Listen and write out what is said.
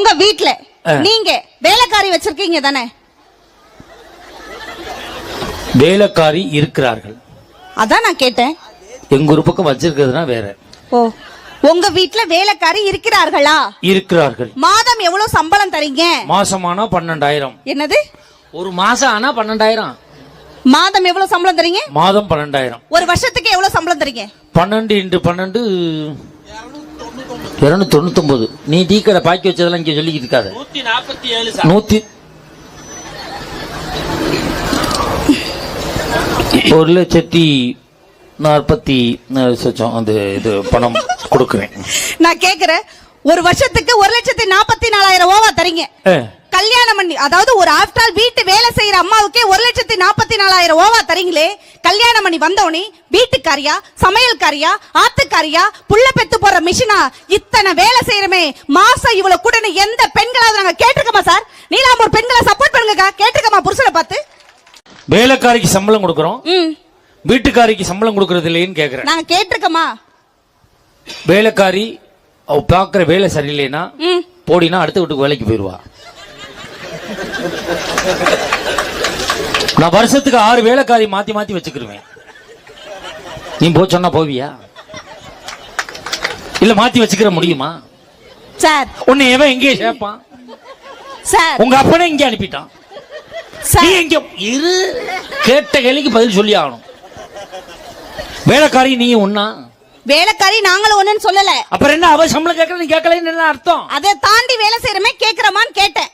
உங்க வீட்ல நீங்க வேலைக்காரி வச்சிருக்கீங்க தானே? வேலைக்காரி இருக்கிறார்கள். அதான் நான் கேட்டேன். எங்க ஒரு பக்கம் வச்சிருக்கிறதுனா வேற. ஓ, உங்க வீட்ல வேலைக்காரி இருக்கிறார்களா? இருக்கிறார்கள். மாதம் எவ்வளவு சம்பளம் தரீங்க? மாசமானா 12,000. என்னது? ஒரு மாசம் ஆனா 12,000. மாதம் எவ்வளவு சம்பளம் தரீங்க? மாதம் 12,000. ஒரு வருஷத்துக்கு எவ்வளவு சம்பளம் தரீங்க? 12 × 12 299. நீ டீ கடை பாக்கி வச்சதெல்லாம் இங்க சொல்லிக்கிட்டு இருக்காத. 147. 1,40,000 அந்த இது பணம் கொடுக்குறேன். நான் கேக்குறேன், ஒரு வருஷத்துக்கு 1,44,000 ரூபாவா தரீங்க? கல்யாணம் பண்ணி, அதாவது ஒரு ஆஃப்டர் ஆல் வீட்டு வேலை செய்யற அம்மாவுக்கே 1,44,000 ரூபாவா தரீங்களே. கல்யாணம் பண்ணி வந்தவனே வீட்டுக்காரியா, சமையல்காரியா, ஆத்துக்காரியா, புள்ள பெத்து போற மிஷினா, இத்தனை வேலை செய்யறமே, மாசம் இவ்வளவு கூட எந்த பெண்களாவது நாங்க கேட்டிருக்கோமா சார்? நீலாம் ஒரு பெண்களை சப்போர்ட் பண்ணுங்கக்கா, கேட்டிருக்கோமா புருஷனை பார்த்து? வேலைக்காரிக்கு சம்பளம் கொடுக்கறோம், வீட்டுக்காரிக்கு சம்பளம் கொடுக்கறது இல்லைன்னு கேக்குறேன். நாங்க கேட்டிருக்கோமா? வேலைக்காரி அவ பாக்குற வேலை சரியில்லைன்னா போடினா அடுத்த வீட்டுக்கு வேலைக்கு போயிருவா. நான் வருஷத்துக்கு 6 வேலைக்காரி மாத்தி மாத்தி வச்சுக்கிருவேன். நீ போ சொன்னா போவியா? இல்ல மாத்தி வச்சுக்கிற முடியுமா சார்? உன்னை எவன் எங்கே சேர்ப்பான் சார்? உங்க அப்பனே இங்கே அனுப்பிட்டான். நீ எங்க இரு, கேட்ட கேள்விக்கு பதில் சொல்லி ஆகணும். வேலைக்காரி நீ ஒன்னா? வேலைக்காரி நாங்களும் ஒண்ணுன்னு சொல்லல. அப்புறம் என்ன அவ சம்பளம் கேட்கற, நீ கேட்கலன்னு என்ன அர்த்தம்? அதை தாண்டி வேலை செய்யறமே கேக்குறமான்னு கேட்டேன்.